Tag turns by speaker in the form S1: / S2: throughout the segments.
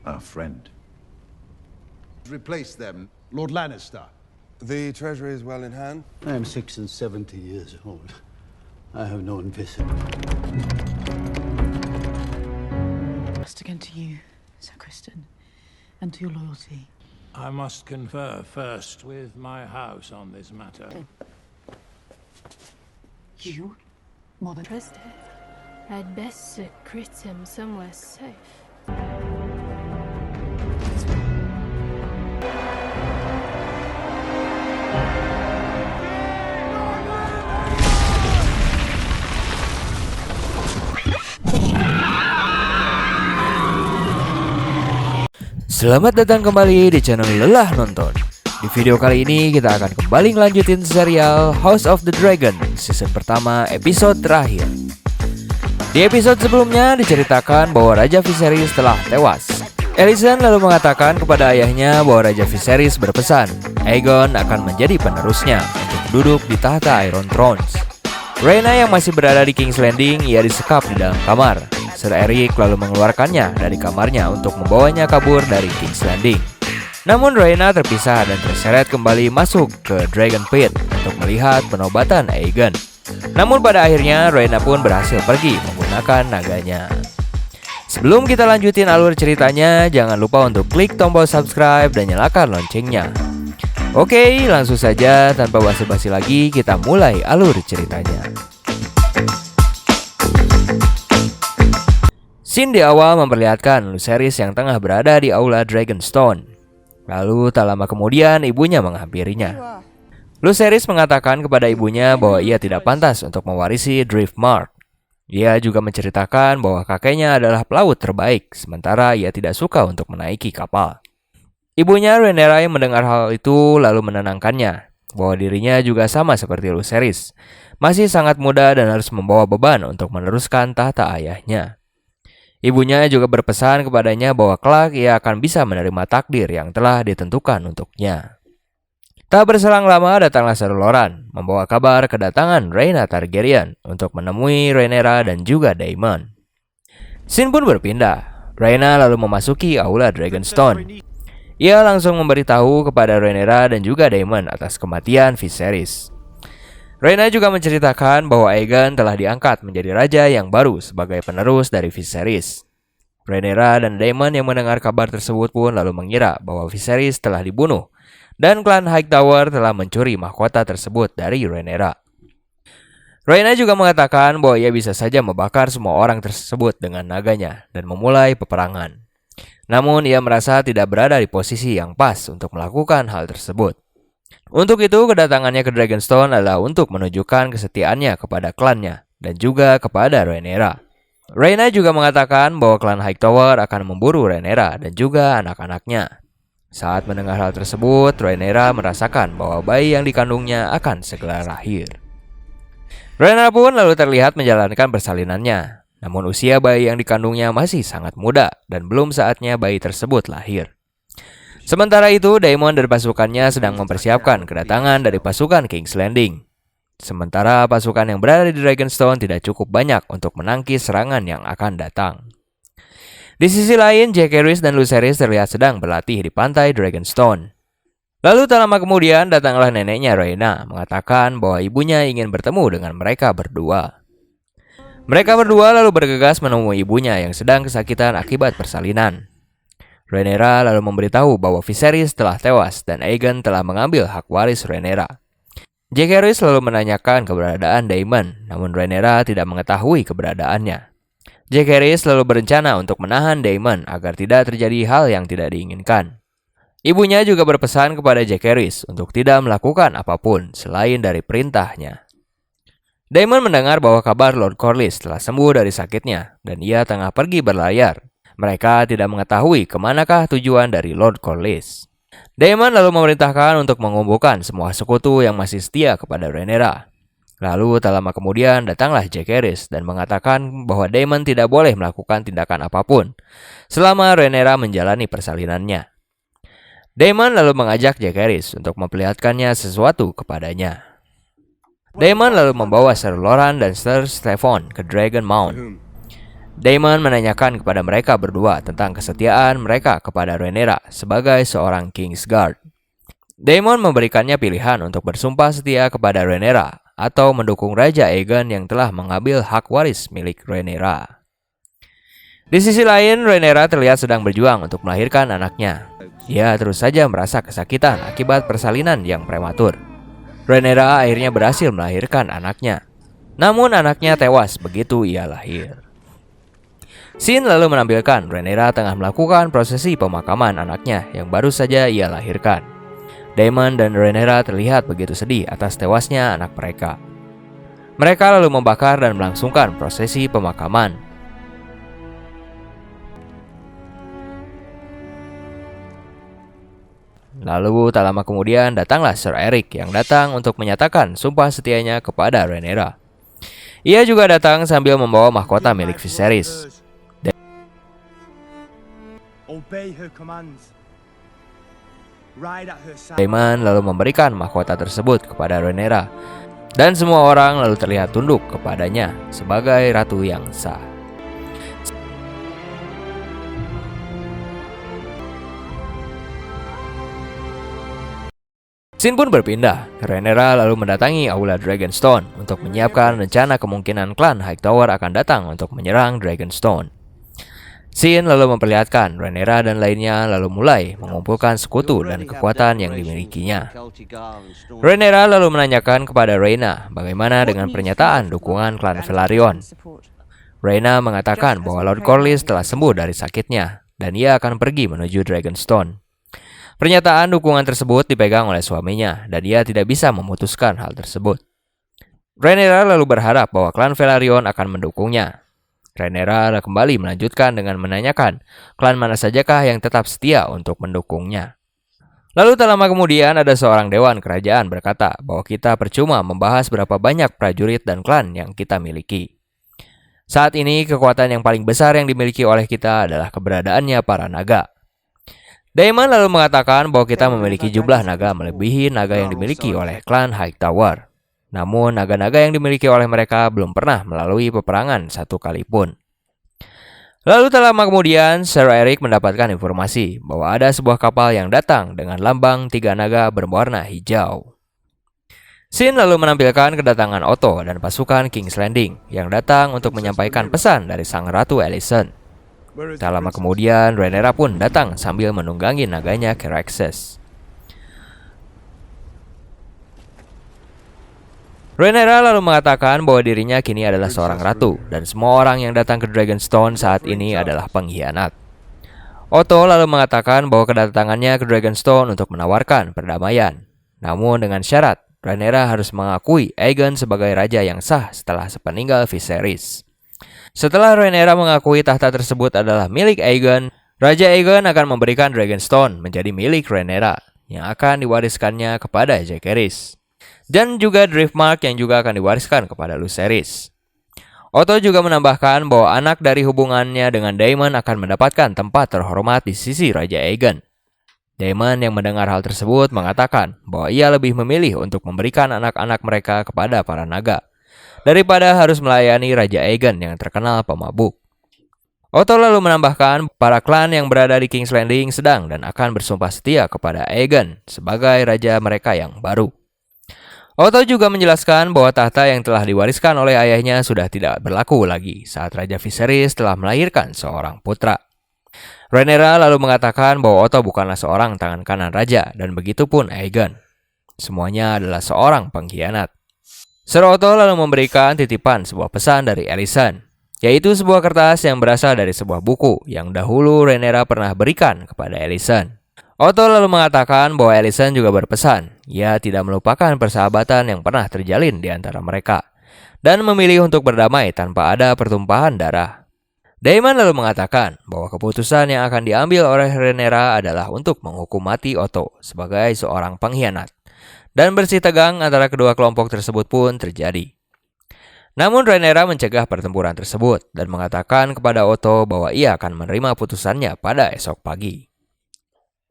S1: Our friend.
S2: Replace them. Lord Lannister.
S3: The treasury is well in hand?
S4: I am 76 years old. I have no ambition.
S5: Trust again to you, Sir Kristen, and to your loyalty.
S6: I must confer first with my house on this matter.
S5: You? More than
S7: Trust it. I'd best secrete him somewhere safe.
S8: Selamat datang kembali di channel Lelah Nonton. Di video kali ini kita akan kembali ngelanjutin serial House of the Dragon season pertama episode terakhir. Di episode sebelumnya diceritakan bahwa Raja Viserys telah tewas. Alicent lalu mengatakan kepada ayahnya bahwa Raja Viserys berpesan Aegon akan menjadi penerusnya untuk duduk di tahta Iron Thrones. Rhaena yang masih berada di King's Landing ia disekap di dalam kamar. Sir Eric lalu mengeluarkannya dari kamarnya untuk membawanya kabur dari King's Landing. Namun Rhaena terpisah dan terseret kembali masuk ke Dragon Pit untuk melihat penobatan Aegon. Namun pada akhirnya Rhaena pun berhasil pergi menggunakan naganya. Sebelum kita lanjutin alur ceritanya, jangan lupa untuk klik tombol subscribe dan nyalakan loncengnya. Oke, langsung saja tanpa basa-basi lagi kita mulai alur ceritanya. Scene di awal memperlihatkan Lucerys yang tengah berada di aula Dragonstone. Lalu tak lama kemudian ibunya menghampirinya. Lucerys mengatakan kepada ibunya bahwa ia tidak pantas untuk mewarisi Driftmark. Ia juga menceritakan bahwa kakeknya adalah pelaut terbaik, sementara ia tidak suka untuk menaiki kapal. Ibunya Rhaenyra yang mendengar hal itu lalu menenangkannya, bahwa dirinya juga sama seperti Lucerys, masih sangat muda dan harus membawa beban untuk meneruskan tahta ayahnya. Ibunya juga berpesan kepadanya bahwa kelak ia akan bisa menerima takdir yang telah ditentukan untuknya. Tak berselang lama datanglah Ser Loran membawa kabar kedatangan Rhaena Targaryen untuk menemui Rhaenyra dan juga Daemon. Scene pun berpindah. Rhaena lalu memasuki aula Dragonstone. Ia langsung memberitahu kepada Rhaenyra dan juga Daemon atas kematian Viserys. Rhaena juga menceritakan bahwa Aegon telah diangkat menjadi raja yang baru sebagai penerus dari Viserys. Rhaenyra dan Daemon yang mendengar kabar tersebut pun lalu mengira bahwa Viserys telah dibunuh dan klan Hightower telah mencuri mahkota tersebut dari Rhaenyra. Rhaena juga mengatakan bahwa ia bisa saja membakar semua orang tersebut dengan naganya dan memulai peperangan. Namun ia merasa tidak berada di posisi yang pas untuk melakukan hal tersebut. Untuk itu kedatangannya ke Dragonstone adalah untuk menunjukkan kesetiaannya kepada klannya dan juga kepada Rhaenyra. Rhaena juga mengatakan bahwa klan Hightower akan memburu Rhaenyra dan juga anak-anaknya. Saat mendengar hal tersebut, Rhaenyra merasakan bahwa bayi yang dikandungnya akan segera lahir. Rhaenyra pun lalu terlihat menjalankan persalinannya. Namun usia bayi yang dikandungnya masih sangat muda dan belum saatnya bayi tersebut lahir. Sementara itu, Daemon dan pasukannya sedang mempersiapkan kedatangan dari pasukan King's Landing. Sementara pasukan yang berada di Dragonstone tidak cukup banyak untuk menangkis serangan yang akan datang. Di sisi lain, Jaehaerys dan Lucerys terlihat sedang berlatih di pantai Dragonstone. Lalu tak lama kemudian datanglah neneknya Rhaena mengatakan bahwa ibunya ingin bertemu dengan mereka berdua. Mereka berdua lalu bergegas menemui ibunya yang sedang kesakitan akibat persalinan. Rhaenyra lalu memberitahu bahwa Viserys telah tewas dan Aegon telah mengambil hak waris Rhaenyra. Jaehaerys lalu menanyakan keberadaan Daemon, namun Rhaenyra tidak mengetahui keberadaannya. Jaehaerys lalu berencana untuk menahan Daemon agar tidak terjadi hal yang tidak diinginkan. Ibunya juga berpesan kepada Jaehaerys untuk tidak melakukan apapun selain dari perintahnya. Daemon mendengar bahwa kabar Lord Corlys telah sembuh dari sakitnya dan ia tengah pergi berlayar. Mereka tidak mengetahui kemanakah tujuan dari Lord Corlys. Daemon lalu memerintahkan untuk mengumpulkan semua sekutu yang masih setia kepada Rhaenyra. Lalu tak lama kemudian datanglah Jaehaerys dan mengatakan bahwa Daemon tidak boleh melakukan tindakan apapun selama Rhaenyra menjalani persalinannya. Daemon lalu mengajak Jaehaerys untuk memperlihatkannya sesuatu kepadanya. Daemon lalu membawa Ser Loran dan Ser Steffon ke Dragon Mount. Daemon menanyakan kepada mereka berdua tentang kesetiaan mereka kepada Rhaenyra sebagai seorang Kingsguard. Daemon memberikannya pilihan untuk bersumpah setia kepada Rhaenyra atau mendukung Raja Aegon yang telah mengambil hak waris milik Rhaenyra. Di sisi lain, Rhaenyra terlihat sedang berjuang untuk melahirkan anaknya. Ia terus saja merasa kesakitan akibat persalinan yang prematur. Rhaenyra akhirnya berhasil melahirkan anaknya. Namun anaknya tewas begitu ia lahir. Scene lalu menampilkan Rhaenyra tengah melakukan prosesi pemakaman anaknya yang baru saja ia lahirkan. Daemon dan Rhaenyra terlihat begitu sedih atas tewasnya anak mereka. Mereka lalu membakar dan melangsungkan prosesi pemakaman. Lalu tak lama kemudian datanglah Sir Eric yang datang untuk menyatakan sumpah setianya kepada Rhaenyra. Ia juga datang sambil membawa mahkota milik Viserys. Daemon lalu memberikan mahkota tersebut kepada Rhaenyra, dan semua orang lalu terlihat tunduk kepadanya sebagai ratu yang sah. Scene pun berpindah. Rhaenyra lalu mendatangi Aula Dragonstone untuk menyiapkan rencana kemungkinan klan Hightower akan datang untuk menyerang Dragonstone. Scene lalu memperlihatkan Rhaenyra dan lainnya lalu mulai mengumpulkan sekutu dan kekuatan yang dimilikinya. Rhaenyra lalu menanyakan kepada Rhaena bagaimana dengan pernyataan dukungan klan Velaryon. Rhaena mengatakan bahwa Lord Corlys telah sembuh dari sakitnya dan ia akan pergi menuju Dragonstone. Pernyataan dukungan tersebut dipegang oleh suaminya dan ia tidak bisa memutuskan hal tersebut. Rhaenyra lalu berharap bahwa klan Velaryon akan mendukungnya. Rhaenyra kembali melanjutkan dengan menanyakan klan mana sajakah yang tetap setia untuk mendukungnya. Lalu tak lama kemudian ada seorang dewan kerajaan berkata bahwa kita percuma membahas berapa banyak prajurit dan klan yang kita miliki. Saat ini kekuatan yang paling besar yang dimiliki oleh kita adalah keberadaannya para naga. Daemon lalu mengatakan bahwa kita memiliki jumlah naga melebihi naga yang dimiliki oleh klan Hightower. Namun naga-naga yang dimiliki oleh mereka belum pernah melalui peperangan satu kali pun. Lalu tak lama kemudian Sir Eric mendapatkan informasi bahwa ada sebuah kapal yang datang dengan lambang 3 naga berwarna hijau. Scene lalu menampilkan kedatangan Otto dan pasukan King's Landing yang datang untuk menyampaikan pesan dari sang ratu Alicent. Tak lama kemudian, Rhaenyra pun datang sambil menunggangi naganya Caraxes. Rhaenyra lalu mengatakan bahwa dirinya kini adalah seorang ratu dan semua orang yang datang ke Dragonstone saat ini adalah pengkhianat. Otto lalu mengatakan bahwa kedatangannya ke Dragonstone untuk menawarkan perdamaian. Namun dengan syarat, Rhaenyra harus mengakui Aegon sebagai raja yang sah setelah sepeninggal Viserys. Setelah Rhaenyra mengakui tahta tersebut adalah milik Aegon, Raja Aegon akan memberikan Dragonstone menjadi milik Rhaenyra yang akan diwariskannya kepada Jaehaerys, dan juga Driftmark yang juga akan diwariskan kepada Lucerys. Otto juga menambahkan bahwa anak dari hubungannya dengan Daemon akan mendapatkan tempat terhormat di sisi Raja Aegon. Daemon yang mendengar hal tersebut mengatakan bahwa ia lebih memilih untuk memberikan anak-anak mereka kepada para naga daripada harus melayani Raja Aegon yang terkenal pemabuk. Otto lalu menambahkan para klan yang berada di King's Landing sedang dan akan bersumpah setia kepada Aegon sebagai raja mereka yang baru. Otto juga menjelaskan bahwa tahta yang telah diwariskan oleh ayahnya sudah tidak berlaku lagi saat Raja Viserys telah melahirkan seorang putra. Rhaenyra lalu mengatakan bahwa Otto bukanlah seorang tangan kanan raja dan begitu pun Aegon. Semuanya adalah seorang pengkhianat. Sir Otto lalu memberikan titipan sebuah pesan dari Alicent, yaitu sebuah kertas yang berasal dari sebuah buku yang dahulu Rhaenyra pernah berikan kepada Alicent. Otto lalu mengatakan bahwa Alicent juga berpesan, ia tidak melupakan persahabatan yang pernah terjalin di antara mereka, dan memilih untuk berdamai tanpa ada pertumpahan darah. Daemon lalu mengatakan bahwa keputusan yang akan diambil oleh Rhaenyra adalah untuk menghukum mati Otto sebagai seorang pengkhianat. Dan bersih tegang antara kedua kelompok tersebut pun terjadi. Namun Rhaenyra mencegah pertempuran tersebut dan mengatakan kepada Otto bahwa ia akan menerima putusannya pada esok pagi.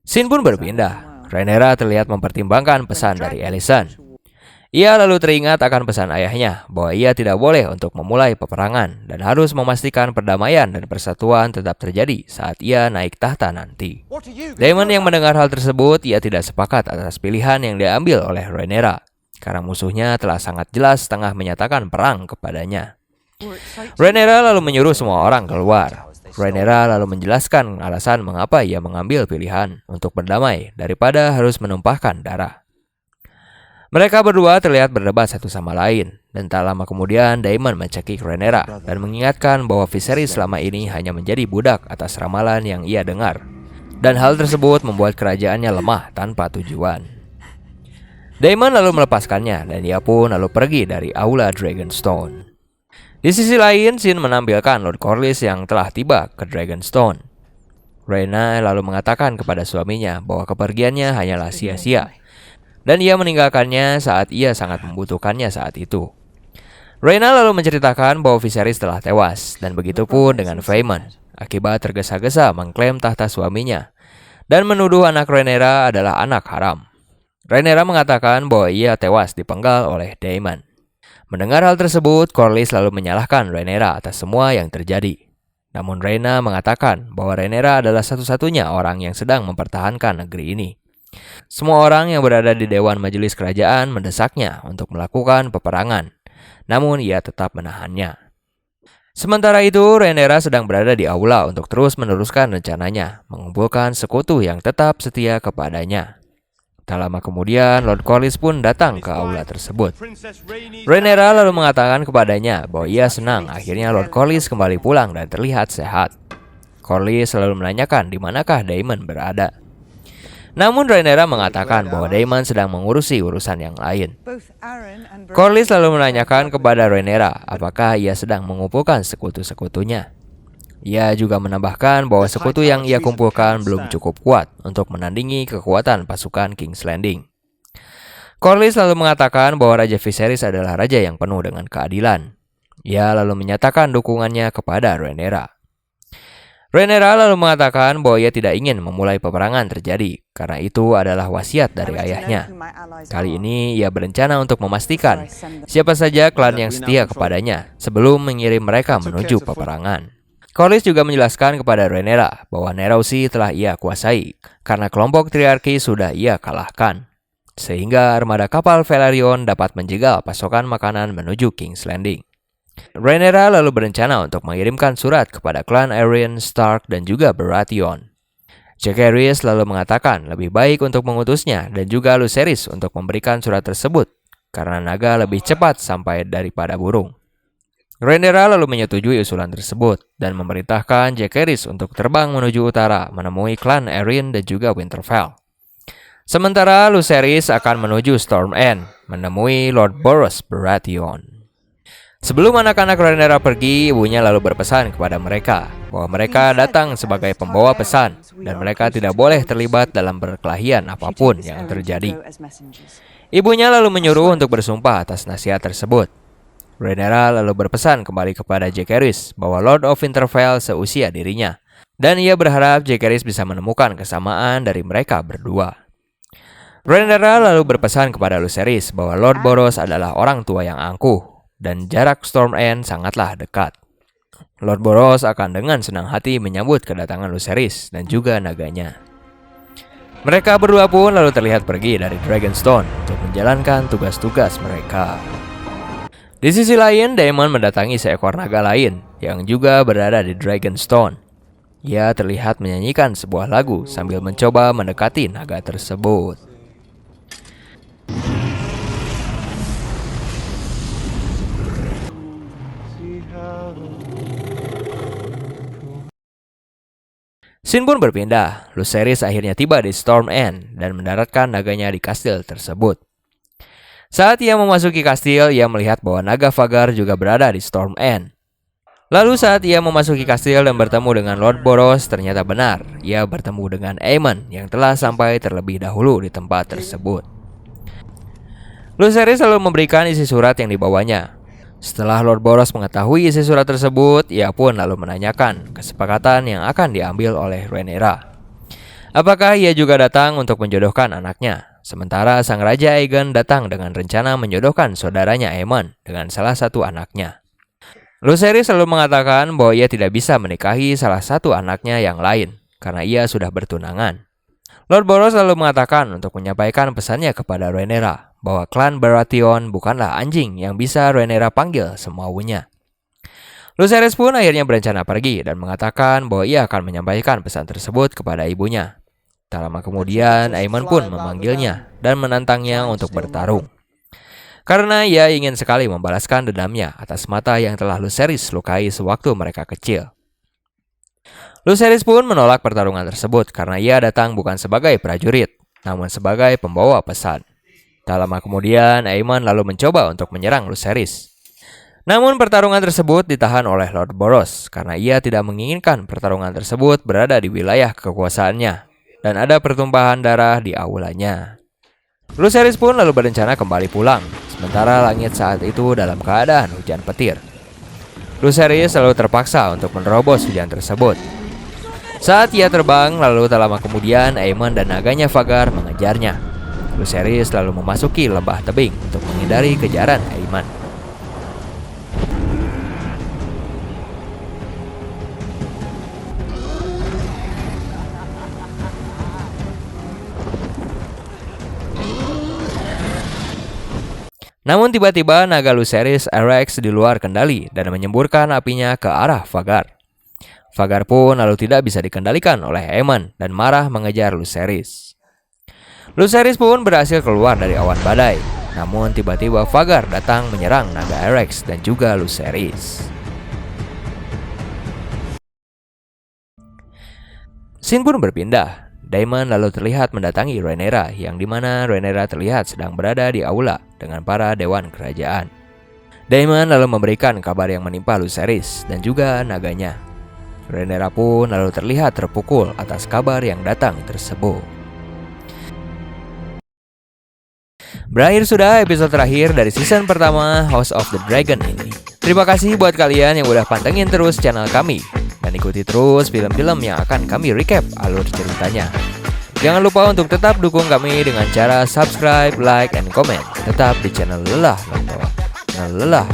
S8: Scene pun berpindah. Rhaenyra terlihat mempertimbangkan pesan dari Alicent. Ia lalu teringat akan pesan ayahnya bahwa ia tidak boleh untuk memulai peperangan dan harus memastikan perdamaian dan persatuan tetap terjadi saat ia naik tahta nanti. Daemon yang mendengar hal tersebut, ia tidak sepakat atas pilihan yang diambil oleh Rhaenyra karena musuhnya telah sangat jelas tengah menyatakan perang kepadanya. Rhaenyra lalu menyuruh semua orang keluar. Rhaenyra lalu menjelaskan alasan mengapa ia mengambil pilihan untuk berdamai daripada harus menumpahkan darah. Mereka berdua terlihat berdebat satu sama lain, dan tak lama kemudian Daemon mencekik Rhaenyra dan mengingatkan bahwa Viserys selama ini hanya menjadi budak atas ramalan yang ia dengar, dan hal tersebut membuat kerajaannya lemah tanpa tujuan. Daemon lalu melepaskannya, dan ia pun lalu pergi dari Aula Dragonstone. Di sisi lain, scene menampilkan Lord Corlys yang telah tiba ke Dragonstone. Rhaena lalu mengatakan kepada suaminya bahwa kepergiannya hanyalah sia-sia, dan ia meninggalkannya saat ia sangat membutuhkannya saat itu. Rhaena lalu menceritakan bahwa Viserys telah tewas, dan begitu pun dengan Vaemond, akibat tergesa-gesa mengklaim tahta suaminya, dan menuduh anak Rhaenyra adalah anak haram. Rhaenyra mengatakan bahwa ia tewas dipenggal oleh Daemon. Mendengar hal tersebut, Corlys lalu menyalahkan Rhaenyra atas semua yang terjadi. Namun Rhaena mengatakan bahwa Rhaenyra adalah satu-satunya orang yang sedang mempertahankan negeri ini. Semua orang yang berada di Dewan Majelis Kerajaan mendesaknya untuk melakukan peperangan, namun ia tetap menahannya. Sementara itu, Rhaenyra sedang berada di aula untuk terus meneruskan rencananya, mengumpulkan sekutu yang tetap setia kepadanya. Tak lama kemudian, Lord Corlys pun datang ke aula tersebut. Rhaenyra lalu mengatakan kepadanya bahwa ia senang akhirnya Lord Corlys kembali pulang dan terlihat sehat. Corlys selalu menanyakan di manakah Daemon berada. Namun Rhaenyra mengatakan bahwa Daemon sedang mengurusi urusan yang lain. Corlys lalu menanyakan kepada Rhaenyra apakah ia sedang mengumpulkan sekutu-sekutunya. Ia juga menambahkan bahwa sekutu yang ia kumpulkan belum cukup kuat untuk menandingi kekuatan pasukan King's Landing. Corlys lalu mengatakan bahwa Raja Viserys adalah raja yang penuh dengan keadilan. Ia lalu menyatakan dukungannya kepada Rhaenyra. Rhaenyra lalu mengatakan bahwa ia tidak ingin memulai peperangan terjadi, karena itu adalah wasiat dari ayahnya. Kali ini ia berencana untuk memastikan siapa saja klan yang setia kepadanya sebelum mengirim mereka menuju peperangan. Corlys juga menjelaskan kepada Rhaenyra bahwa Nerausi telah ia kuasai, karena kelompok triarki sudah ia kalahkan, sehingga armada kapal Velaryon dapat menjegal pasokan makanan menuju King's Landing. Rhaenyra lalu berencana untuk mengirimkan surat kepada klan Arryn, Stark, dan juga Baratheon. Jaehaerys lalu mengatakan lebih baik untuk mengutusnya dan juga Lucerys untuk memberikan surat tersebut, karena naga lebih cepat sampai daripada burung. Rhaenyra lalu menyetujui usulan tersebut dan memerintahkan Jaehaerys untuk terbang menuju utara menemui klan Arryn dan juga Winterfell. Sementara Lucerys akan menuju Storm End menemui Lord Boros Baratheon. Sebelum anak-anak Rhaenyra pergi, ibunya lalu berpesan kepada mereka bahwa mereka datang sebagai pembawa pesan dan mereka tidak boleh terlibat dalam perkelahian apapun yang terjadi. Ibunya lalu menyuruh untuk bersumpah atas nasihat tersebut. Rhaenyra lalu berpesan kembali kepada Jaehaerys bahwa Lord of Winterfell seusia dirinya, dan ia berharap Jaehaerys bisa menemukan kesamaan dari mereka berdua. Rhaenyra lalu berpesan kepada Lucerys bahwa Lord Boros adalah orang tua yang angkuh, dan jarak Storm End sangatlah dekat. Lord Boros akan dengan senang hati menyambut kedatangan Lucerys dan juga naganya. Mereka berdua pun lalu terlihat pergi dari Dragonstone untuk menjalankan tugas-tugas mereka. Di sisi lain, Daemon mendatangi seekor naga lain yang juga berada di Dragonstone. Ia terlihat menyanyikan sebuah lagu sambil mencoba mendekati naga tersebut. Scene pun berpindah. Lucerys akhirnya tiba di Storm End dan mendaratkan naganya di kastil tersebut. Saat ia memasuki kastil, ia melihat bahwa naga Vhagar juga berada di Storm End. Lalu saat ia memasuki kastil dan bertemu dengan Lord Boros, ternyata benar, ia bertemu dengan Aemon yang telah sampai terlebih dahulu di tempat tersebut. Lucerys selalu memberikan isi surat yang dibawanya. Setelah Lord Boros mengetahui isi surat tersebut, ia pun lalu menanyakan kesepakatan yang akan diambil oleh Rhaenyra. Apakah ia juga datang untuk menjodohkan anaknya, Sementara sang Raja Aegon datang dengan rencana menjodohkan saudaranya Aemon dengan salah satu anaknya. Lucerys selalu mengatakan bahwa ia tidak bisa menikahi salah satu anaknya yang lain karena ia sudah bertunangan. Lord Boros selalu mengatakan untuk menyampaikan pesannya kepada Rhaenyra bahwa klan Baratheon bukanlah anjing yang bisa Rhaenyra panggil semaunya. Lucerys pun akhirnya berencana pergi dan mengatakan bahwa ia akan menyampaikan pesan tersebut kepada ibunya. Tak lama kemudian, Aemon pun memanggilnya dan menantangnya untuk bertarung. Karena ia ingin sekali membalaskan dendamnya atas mata yang telah Lucerys lukai sewaktu mereka kecil. Lucerys pun menolak pertarungan tersebut karena ia datang bukan sebagai prajurit, namun sebagai pembawa pesan. Tak lama kemudian, Aemon lalu mencoba untuk menyerang Lucerys. Namun pertarungan tersebut ditahan oleh Lord Boros karena ia tidak menginginkan pertarungan tersebut berada di wilayah kekuasaannya dan ada pertumpahan darah di aulanya. Lucerys pun lalu berencana kembali pulang, sementara langit saat itu dalam keadaan hujan petir. Lucerys selalu terpaksa untuk menerobos hujan tersebut. Saat ia terbang, lalu tak lama kemudian Aemon dan naganya Vhagar mengejarnya. Lucerys lalu memasuki lembah tebing untuk menghindari kejaran Aemon. Namun tiba-tiba naga Lucerys Arrax di luar kendali dan menyemburkan apinya ke arah Vhagar. Vhagar pun lalu tidak bisa dikendalikan oleh Aemon dan marah mengejar Lucerys. Lucerys pun berhasil keluar dari awan badai. Namun tiba-tiba Vhagar datang menyerang naga Arrax dan juga Lucerys. Scene pun berpindah. Daemon lalu terlihat mendatangi Rhaenyra, yang dimana Rhaenyra terlihat sedang berada di aula dengan para dewan kerajaan. Daemon lalu memberikan kabar yang menimpa Lucerys dan juga naganya. Rhaenyra pun lalu terlihat terpukul atas kabar yang datang tersebut. Berakhir sudah episode terakhir dari season pertama House of the Dragon ini. Terima kasih buat kalian yang udah pantengin terus channel kami dan ikuti terus film-film yang akan kami recap alur ceritanya. Jangan lupa untuk tetap dukung kami dengan cara subscribe, like, and comment. Tetap di channel Lelah Nonton. Lelah